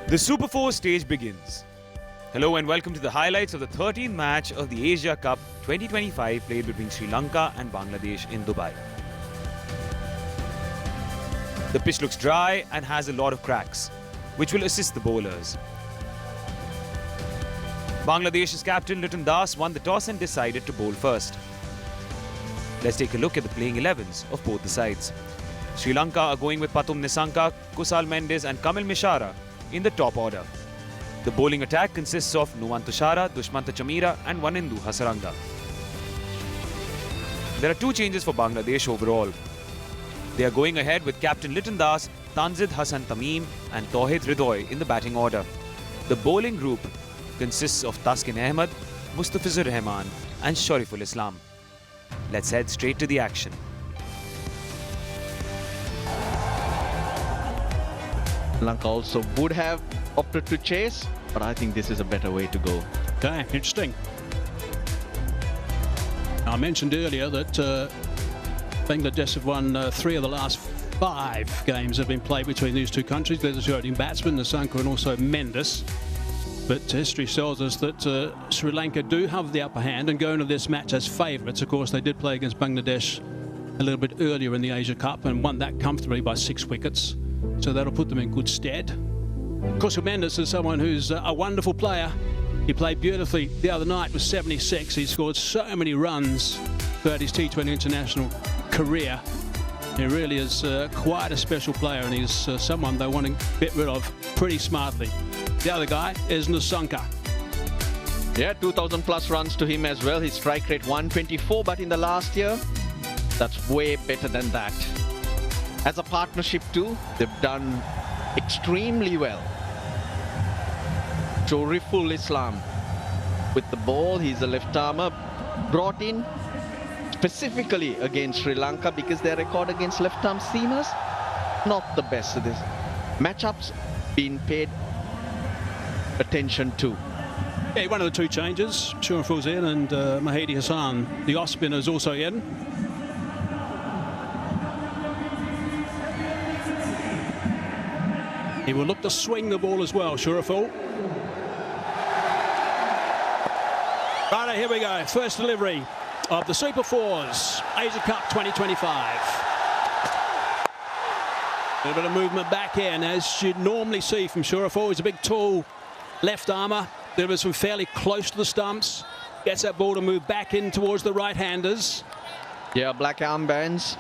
The Super 4 stage begins. Hello and welcome to the highlights of the 13th match of the Asia Cup 2025 played between Sri Lanka and Bangladesh in Dubai. The pitch looks dry and has a lot of cracks, which will assist the bowlers. Bangladesh's captain Liton Das won the toss and decided to bowl first. Let's take a look at the playing 11s of both the sides. Sri Lanka are going with Pathum Nissanka, Kusal Mendis and Kamil Mishara in the top order. The bowling attack consists of Nuwan Tushara, Dushmantha Chameera and Wanindu Hasaranga. There are two changes for Bangladesh overall. They are going ahead with captain Liton Das, Tanzid Hasan Tamim and Tauhid Hridoy in the batting order. The bowling group consists of Taskin Ahmed, Mustafizur Rahman and Shariful Islam. Let's head straight to the action. Lanka also would have opted to chase, but I think this is a better way to go. Okay, interesting. I mentioned earlier that Bangladesh have won 3 of the last 5 games that have been played between these two countries. There's the opening batsman, Nissanka, and also Mendis. But history tells us that Sri Lanka do have the upper hand and go into this match as favourites. Of course, they did play against Bangladesh a little bit earlier in the Asia Cup and won that comfortably by 6 wickets. So that'll put them in good stead. Kusal Mendis is someone who's a wonderful player. He played beautifully the other night with 76. He scored so many runs throughout his T20 international career. He really is quite a special player, and he's someone they want to get rid of pretty smartly. The other guy is Nissanka. Yeah, 2,000 plus runs to him as well. His strike rate 124, but in the last year, that's way better than that. As a partnership too, they've done extremely well. Shariful Islam with the ball, he's a left armer brought in specifically against Sri Lanka because their record against left arm seamers, not the best. So this matchups being paid attention to. Yeah, one of the two changes, Shariful's in and Mahidi Hassan, the off spinner, is also in. He will look to swing the ball as well, Shariful. Right, here we go. First delivery of the Super 4s, Asia Cup 2025. A little bit of movement back in, as you'd normally see from Shariful. He's a big, tall left armer. Delivers from fairly close to the stumps. Gets that ball to move back in towards the right-handers. Yeah, black armbands.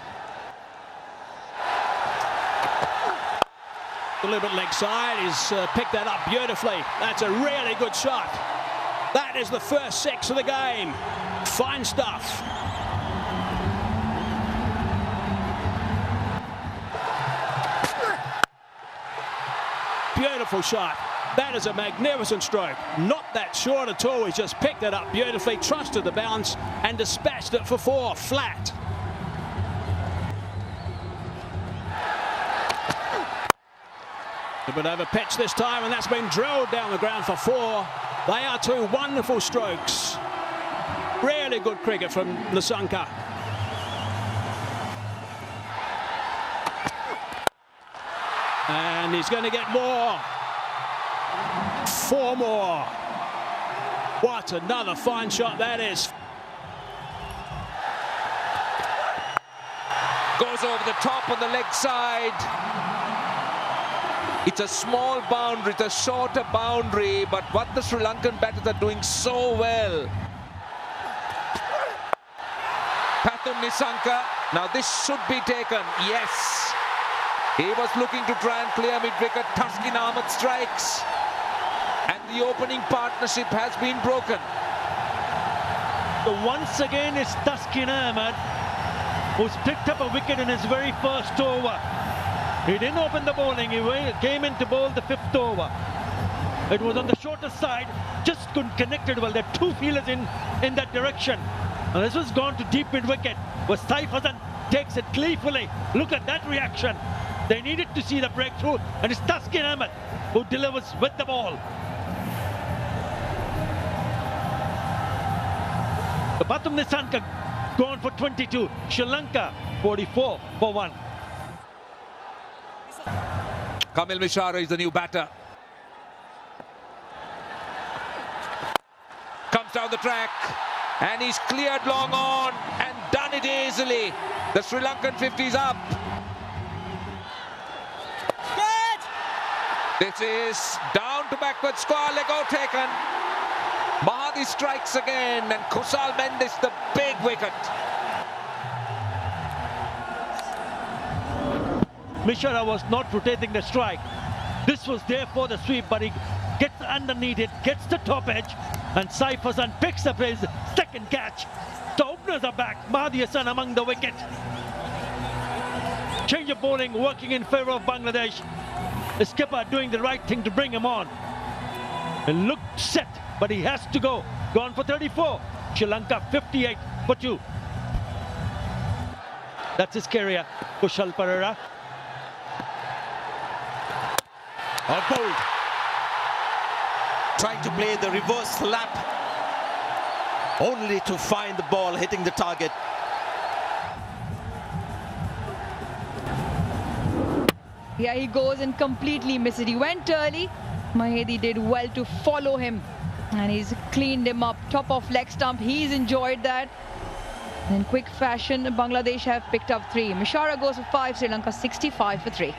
A little bit leg side. He's picked that up beautifully. That's a really good shot. That is the first 6 of the game. Fine stuff. Beautiful shot. That is a magnificent stroke. Not that short at all. He's just picked it up beautifully, trusted the bounce and dispatched it for 4 flat. A bit over pitch this time, and that's been drilled down the ground for 4. They are 2 wonderful strokes. Really good cricket from Nissanka. And he's going to get more. 4 more. What another fine shot that is. Goes over the top on the leg side. It's a small boundary, it's a shorter boundary, but what the Sri Lankan batters are doing so well. Pathum Nissanka, now this should be taken, yes. He was looking to try and clear mid-wicket, Taskin Ahmed strikes. And the opening partnership has been broken. So once again it's Taskin Ahmed who's picked up a wicket in his very first over. He didn't open the bowling, he came in to bowl the 5th over. It was on the shorter side, just couldn't connect it well. There are 2 fielders in that direction. And this was gone to deep mid-wicket, where Saif Hasan takes it gleefully. Look at that reaction. They needed to see the breakthrough, and it's Taskin Ahmed who delivers with the ball. The Pathum Nissanka gone for 22, Sri Lanka 44 for 1. Kamil Mishara is the new batter. down the track and he's cleared long on and done it easily. The Sri Lankan 50's up. This is down to backward square, Lego taken. Mahadi strikes again and Kusal Mendis the big wicket. Mishra was not rotating the strike. This was there for the sweep, but he gets underneath it, gets the top edge, and Saif Hassan picks up his second catch. The openers are back. Mahdi Hassan among the wicket. Change of bowling working in favour of Bangladesh. The skipper doing the right thing to bring him on. It looked set, but he has to go. Gone for 34. Sri Lanka 58 for 2. That's his career. Kushal Perera. Bowled. Trying to play the reverse slap, only to find the ball hitting the target. Yeah, he goes and completely misses. He went early. Mahedi did well to follow him, and he's cleaned him up. Top of leg stump. He's enjoyed that. In quick fashion, Bangladesh have picked up 3. Mishara goes for 5. Sri Lanka 65 for 3.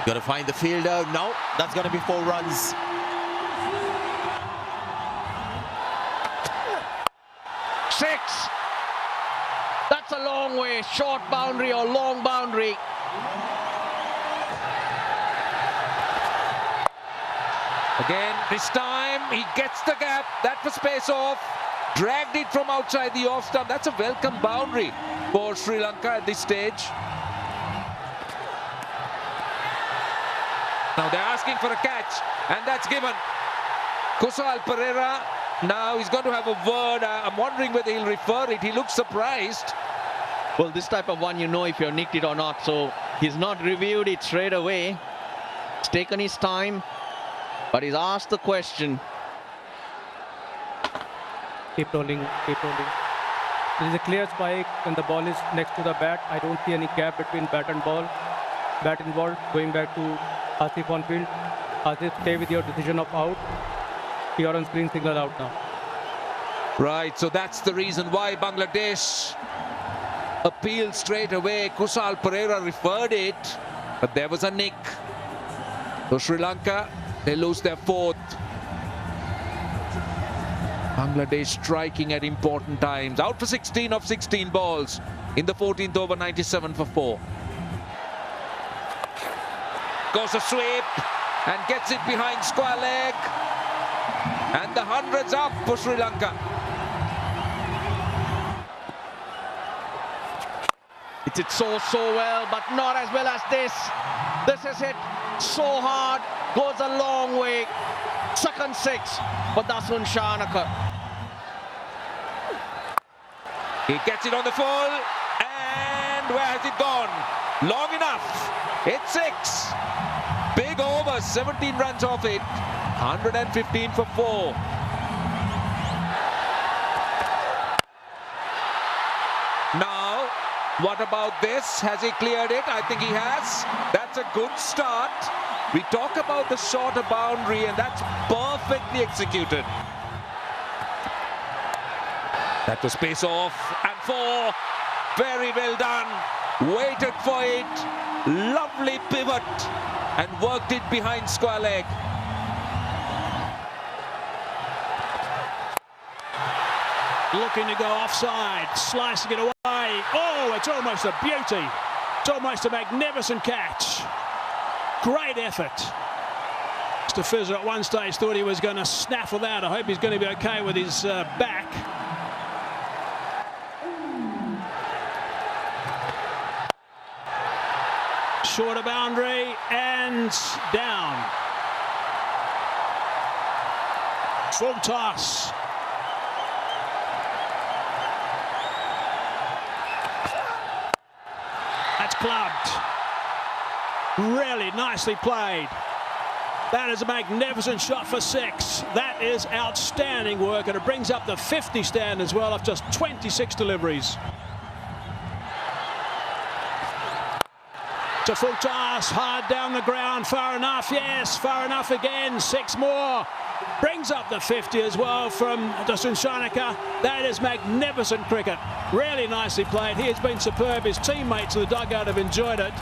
Got to find the fielder. No, that's going to be 4 runs. Six. That's a long way. Short boundary or long boundary. Again, this time he gets the gap. That was pace off. Dragged it from outside the off stump. That's a welcome boundary for Sri Lanka at this stage. Now they're asking for a catch, and that's given. Kusal Perera, now he's going to have a word. I'm wondering whether he'll refer it. He looks surprised. Well, this type of one, you know if you're nicked it or not. So he's not reviewed it straight away. He's taken his time, but he's asked the question. Keep rolling, keep rolling. There is a clear spike when the ball is next to the bat. I don't see any gap between bat and ball. Bat involved, going back to Asif on field. Asif, stay with your decision of out. You're on screen signal out now. Right, so that's the reason why Bangladesh appealed straight away. Kusal Perera referred it, but there was a nick. So Sri Lanka, they lose their 4th. Bangladesh striking at important times. Out for 16 of 16 balls in the 14th over, 97 for 4. Goes a sweep and gets it behind square leg. And the 100's up for Sri Lanka. It did so well, but not as well as this. This is hit so hard, goes a long way. Second 6 for Dasun Shanaka. He gets it on the full, and where has it gone? Long enough. It's 6. Big over, 17 runs off it. 115 for 4. Now, what about this? Has he cleared it? I think he has. That's a good start. We talk about the shorter boundary, and that's perfectly executed. That was pace off, and 4. Very well done. Waited for it. Lovely pivot, and worked it behind square leg. Looking to go offside, slicing it away. Oh, it's almost a beauty. It's almost a magnificent catch. Great effort. Mr. Fizzer at one stage thought he was going to snaffle that. I hope he's going to be okay with his back. Shorter boundary and down. Full toss. That's clubbed. Really nicely played. That is a magnificent shot for 6. That is outstanding work, and it brings up the 50 stand as well of just 26 deliveries. To full toss, hard down the ground, far enough, yes, far enough again, 6 more. Brings up the 50 as well from Dasun Shanaka. That is magnificent cricket. Really nicely played. He has been superb. His teammates in the dugout have enjoyed it.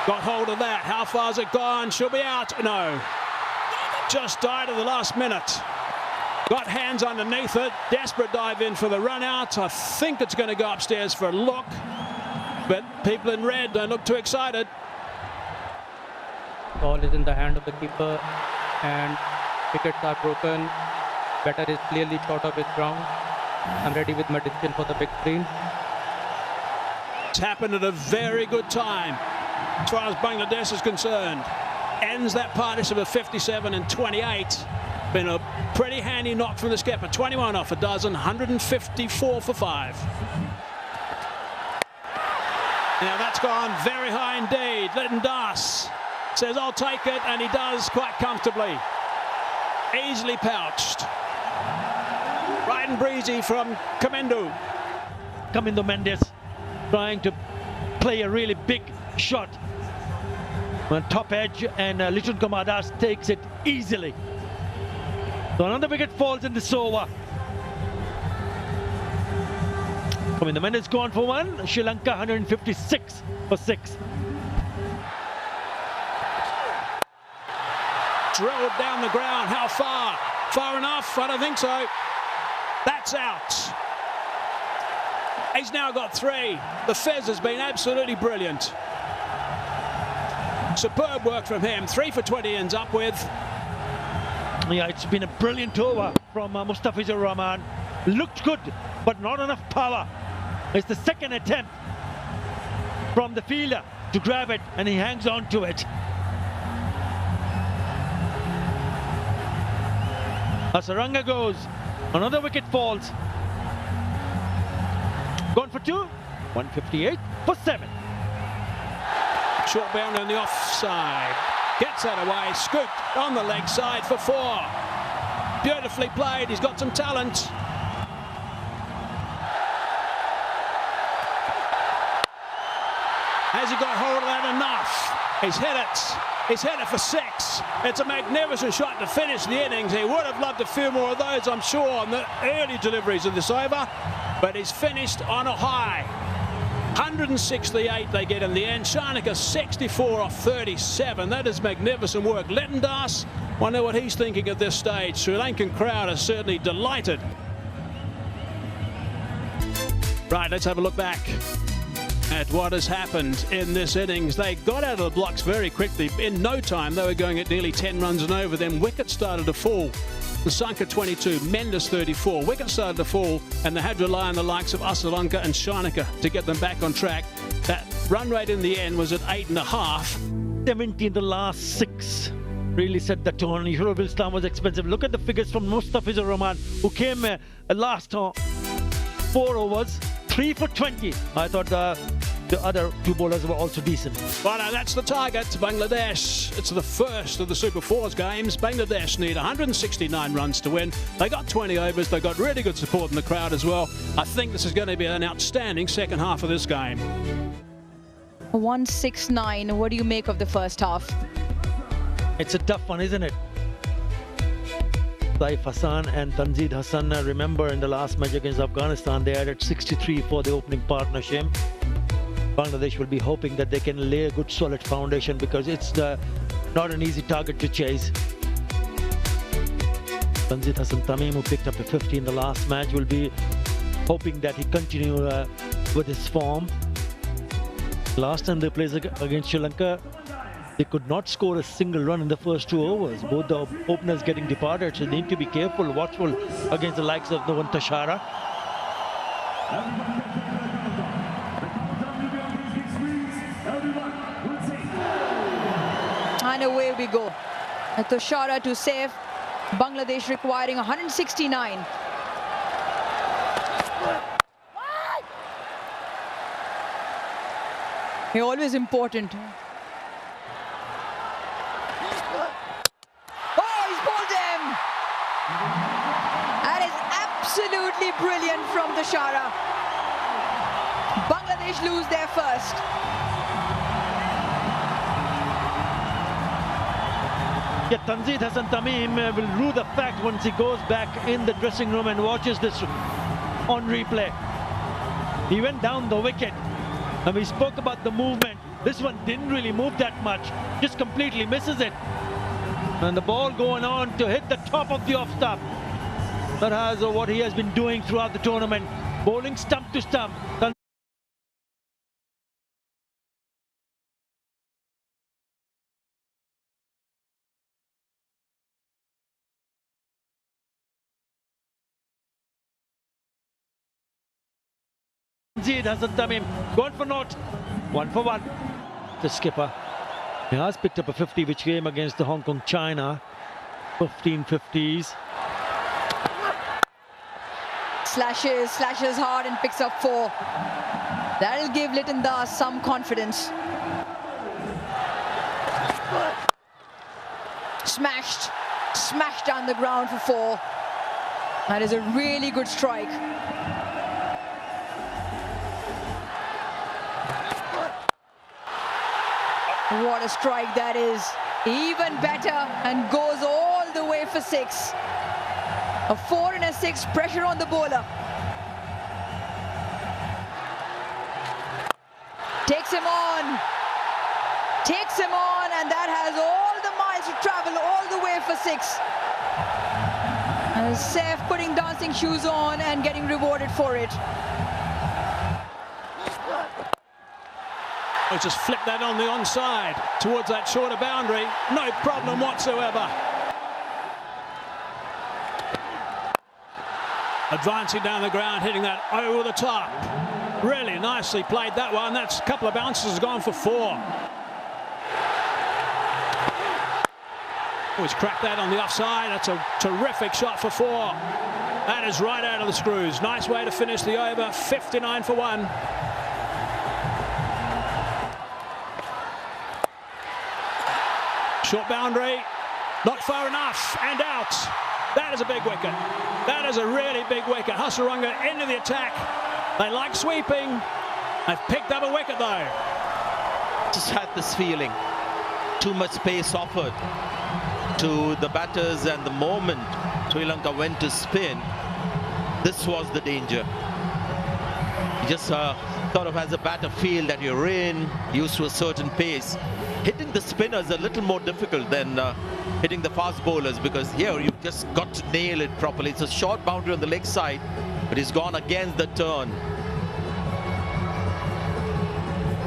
Got hold of that. How far's it gone? She'll be out. No. Just died at the last minute. Got hands underneath it. Desperate dive in for the run out. I think it's going to go upstairs for a look. But people in red don't look too excited. Ball is in the hand of the keeper and wickets are broken. Batter is clearly short of his ground. I'm ready with my decision for the big screen. It's happened at a very good time as far as Bangladesh is concerned. Ends that partnership of 57 and 28. Been a pretty handy knock from the skipper. 21 off a dozen, 154 for 5. Now that's gone very high indeed. Lytton Das says, I'll take it, and he does quite comfortably. Easily pouched. Right and breezy from Kamindu. Kamindu Mendes trying to play a really big shot on top edge, and Lichun Kumar Das takes it easily. So another wicket falls in this over. Kamindu Mendes gone for 1. Sri Lanka 156 for 6. Drilled down the ground. How far? Far enough? I don't think so. That's out. He's now got 3. The Fez has been absolutely brilliant. Superb work from him. 3 for 20 ends up with. Yeah, it's been a brilliant over from Mustafizur Rahman. Looked good, but not enough power. It's the second attempt from the fielder to grab it, and he hangs on to it. Hasaranga goes. Another wicket falls. Gone for 2. 158 for 7. Short bound on the offside. Gets that away. Scooped on the leg side for 4. Beautifully played. He's got some talent. Has he got hold of that enough? He's hit it. He's hit it for 6. It's a magnificent shot to finish the innings. He would have loved a few more of those, I'm sure, on the early deliveries of this over. But he's finished on a high. 168 they get in the end. Shanaka 64 off 37. That is magnificent work. Lytton Das, wonder what he's thinking at this stage. Sri Lankan crowd are certainly delighted. Right, let's have a look back at what has happened in this innings. They got out of the blocks very quickly. In no time, they were going at nearly 10 runs and over. Then wickets started to fall. Nissanka 22, Mendes 34. Wickets started to fall, and they had to rely on the likes of Asalanka and Shanaka to get them back on track. That run rate in the end was at 8.5. 70 in the last 6. Really set the tone. Yurul Islam was expensive. Look at the figures from Mustafizur Rahman, who came last 4 overs. 3 for 20. I thought the other 2 bowlers were also decent. Well, that's the target. Bangladesh. It's the first of the Super 4s games. Bangladesh need 169 runs to win. They got 20 overs. They got really good support in the crowd as well. I think this is going to be an outstanding second half of this game. 169. What do you make of the first half? It's a tough one, isn't it? Saif Hassan and Tanzid Hassan, remember in the last match against Afghanistan, they added 63 for the opening partnership. Bangladesh will be hoping that they can lay a good solid foundation, because it's not an easy target to chase. Tanzid Hassan Tamim, who picked up a 50 in the last match, will be hoping that he continue with his form. Last time they played against Sri Lanka, they could not score a single run in the first 2 overs. Both the openers getting departed, so they need to be careful, watchful against the likes of Nuwan Tashara. And away we go. Tashara to save. Bangladesh requiring 169. You're always important. That is absolutely brilliant from Tashara. Bangladesh lose their first. Yeah, Tanzid Hassan Tamim will rue the fact once he goes back in the dressing room and watches this on replay. He went down the wicket and we spoke about the movement. This one didn't really move that much, just completely misses it. And the ball going on to hit the top of the off stump. That has what he has been doing throughout the tournament, bowling stump to stump. Tanzid Hassan Tamim gone for naught, 1 for 1. The skipper, he has picked up a 50 which came against the Hong Kong China 15 50s. Slashes hard and picks up 4. That'll give Liton Das some confidence. Smashed down the ground for 4. That is a really good strike. What a strike that is. Even better, and goes all the way for 6. A 4 and a 6, pressure on the bowler. Takes him on, and that has all the miles to travel all the way for 6. And Saif putting dancing shoes on and getting rewarded for it. I'll just flip that on the onside towards that shorter boundary. No problem whatsoever. Advancing down the ground, hitting that over the top. Really nicely played that one. That's a couple of bounces, has gone for 4. Always cracked that on the offside. That's a terrific shot for 4. That is right out of the screws. Nice way to finish the over. 59 for 1. Short boundary, not far enough, and out. That is a big wicket. That is a really big wicket. Hasaranga into the attack. They like sweeping. They've picked up a wicket though. Just had this feeling. Too much space offered to the batters, and the moment Sri Lanka went to spin, this was the danger. You just sort of as a batter feel that you're in, used to a certain pace. Hitting the spinner is a little more difficult than hitting the fast bowlers, because here you've just got to nail it properly. It's a short boundary on the leg side, but he's gone against the turn.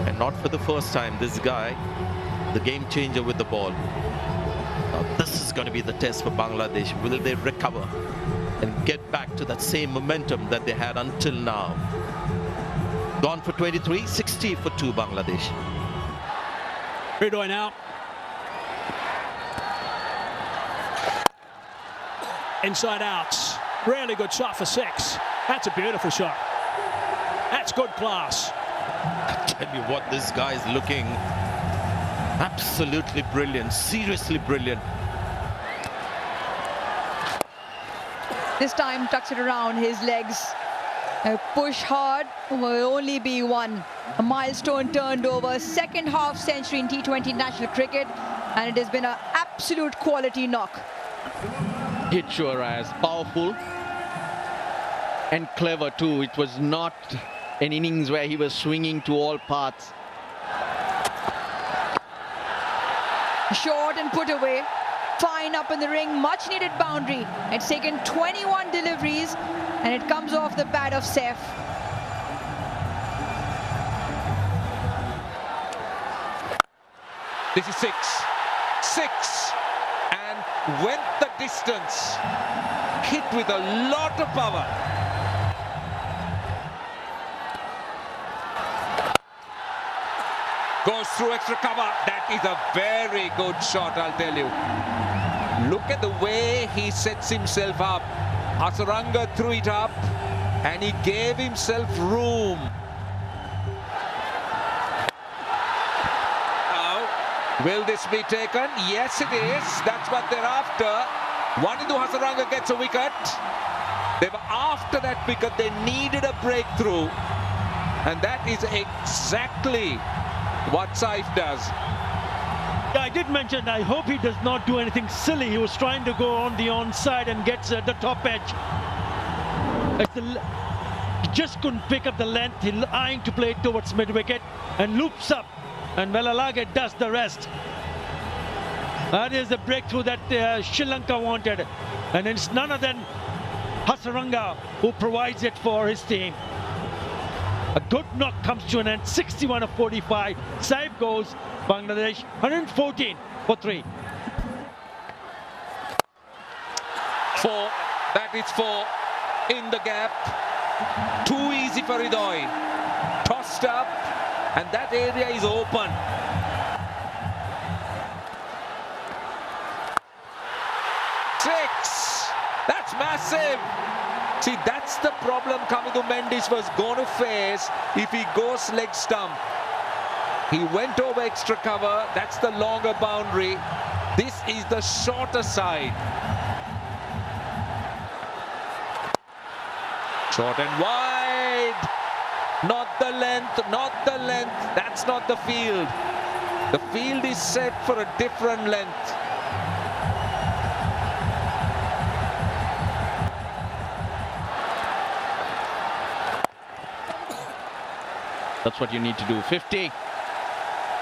And not for the first time, this guy, the game changer with the ball. Now this is going to be the test for Bangladesh. Will they recover and get back to that same momentum that they had until now? Gone for 23, 60 for 2 Bangladesh. Ridoy now. Inside out. Really good shot for 6. That's a beautiful shot. That's good class. I tell you what, this guy is looking absolutely brilliant, seriously brilliant. This time tucks it around his legs. A push hard will only be 1. A milestone turned over, second half century in T20 international cricket, and it has been an absolute quality knock. Hit sure as powerful and clever too. It was not an innings where he was swinging to all paths. Short and put away. Fine up in the ring, much needed boundary. It's taken 21 deliveries and it comes off the bat of Saif. This is 6. 6. And went the distance. Hit with a lot of power. Goes through extra cover. That is a very good shot, I'll tell you. Look at the way he sets himself up. Hasaranga threw it up and he gave himself room. Now, will this be taken? Yes, it is. That's what they're after. Wanindu Hasaranga gets a wicket. They were after that wicket. They needed a breakthrough. And that is exactly what Saif does. Yeah, I did mention, I hope he does not do anything silly. He was trying to go on the onside and gets at the top edge. He just couldn't pick up the length. He's eyeing to play towards mid-wicket and loops up. And Velalage does the rest. That is the breakthrough that Sri Lanka wanted. And it's none other than Hasaranga who provides it for his team. A good knock comes to an end, 61 of 45. Saif goes, Bangladesh 114 for 3. 4, that is 4 in the gap. Too easy for Hridoy. Tossed up, and that area is open. That's massive. See, that's the problem Kamidu Mendis was going to face if he goes leg stump. He went over extra cover. That's the longer boundary. This is the shorter side. Short and wide. Not the length, not the length. That's not the field. The field is set for a different length. That's what you need to do. 50.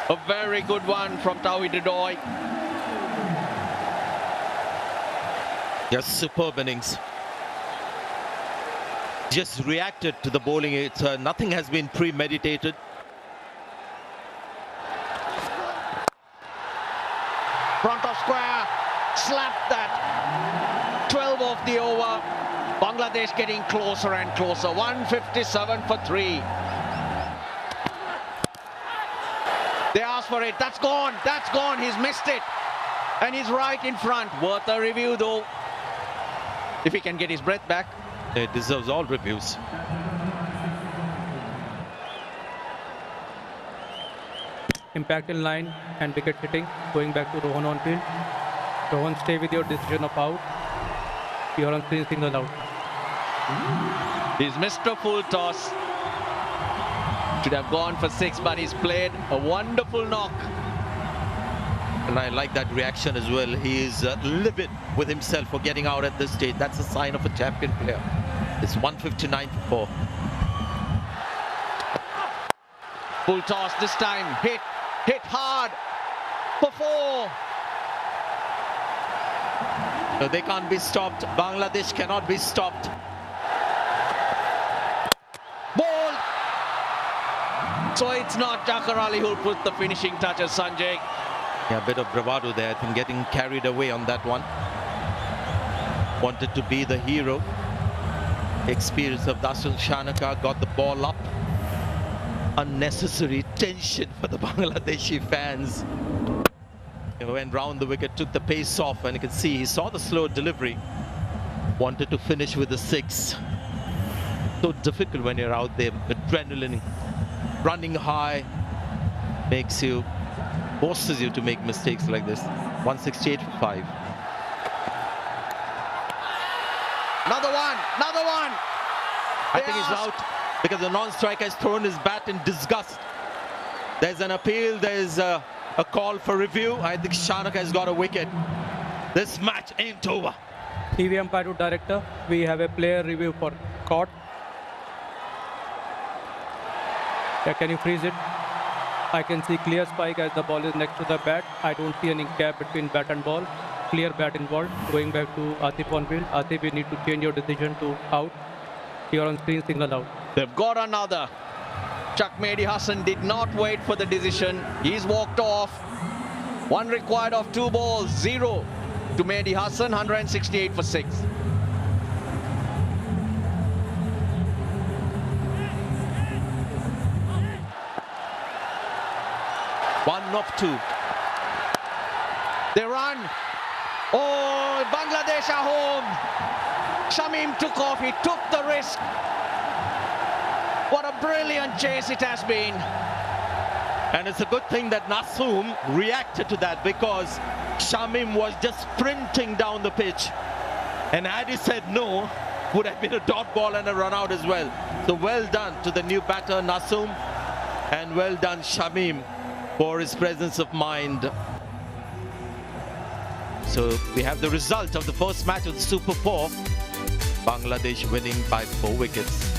A very good one from Tauhid Hridoy. Just superb innings. Just reacted to the bowling. It's nothing has been premeditated. Front of square. Slapped that. 12 of the over. Bangladesh getting closer and closer. 157 for 3. They asked for it. That's gone. That's gone. He's missed it. And he's right in front. Worth a review though. If he can get his breath back. It deserves all reviews. Impact in line and wicket hitting. Going back to Rohan on field. Rohan, stay with your decision of out. You're on screen, single out. He's missed a full toss. Should have gone for 6, but he's played a wonderful knock. And I like that reaction as well. He is livid with himself for getting out at this stage. That's a sign of a champion player. It's 159 for 4. Full toss this time. Hit hard for 4. No, they can't be stopped. Bangladesh cannot be stopped. Ball. So it's not Takar Ali who'll put the finishing touches, Sanjay. Yeah, a bit of bravado there. I think getting carried away on that one. Wanted to be the hero. Experience of Dasun Shanaka, got the ball up. Unnecessary tension for the Bangladeshi fans. He went round the wicket, took the pace off, and you can see he saw the slow delivery. Wanted to finish with the 6. So difficult when you're out there. Adrenaline running high forces you to make mistakes like this. 168 for 5. Another one. I think he's out because the non-striker has thrown his bat in disgust. There's an appeal, there's a call for review. I think Shanaka has got a wicket. This match ain't over. TV umpire to director, we have a player review for caught. Yeah, can you freeze it? I can see clear spike as the ball is next to the bat. I don't see any gap between bat and ball. Clear bat involved. Going back to Atif on field. Atif, you need to change your decision to out. You're on screen, signal out. They've got another. Chuck Mehdi Hassan did not wait for the decision. He's walked off. 1 required of 2 balls. 0 to Mehdi Hassan. 168 for 6. One of 2. They run. Oh, Bangladesh are home. Shamim took off. He took the risk. What a brilliant chase it has been. And it's a good thing that Nasoom reacted to that because Shamim was just sprinting down the pitch. And had he said no, would have been a dot ball and a run out as well. So well done to the new batter Nasum, and well done Shamim for his presence of mind. So we have the result of the first match of the Super 4. Bangladesh winning by 4 wickets.